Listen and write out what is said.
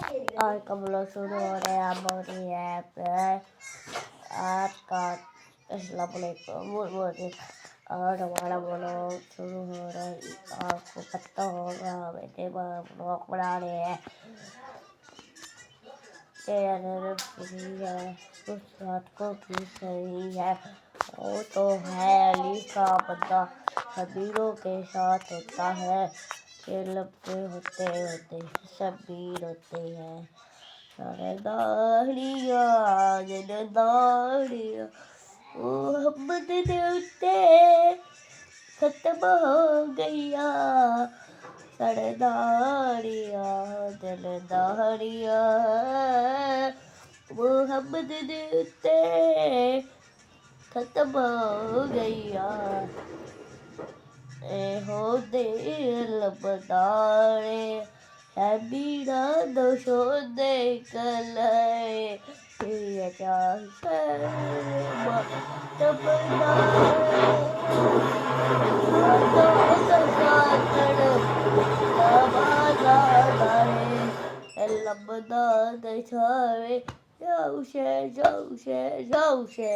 और का ब्लॉग शुरू हो रहा है। आप बहुत ही है आज का अस्सलाम वालेकुम और हमारा ब्लॉग शुरू हो रहा है। आपको पता होगा बेटे ब्लॉग बना रहे हैं। फ्री है कुछ बात को भी सही है। वो तो है अली का बंदा शबीरों के साथ होता है। लपटे होते होते शबीर होते हैं। सारे दाड़िया दाड़िया मोहम्मद देवते खत्म हो गया। सारे दाड़िया दिल दाड़िया मोहम्मद देवते खत्म हो गया। हो दिल बताए है बीरा दोषो देख ले ये क्या लबदा दे जाऊ शे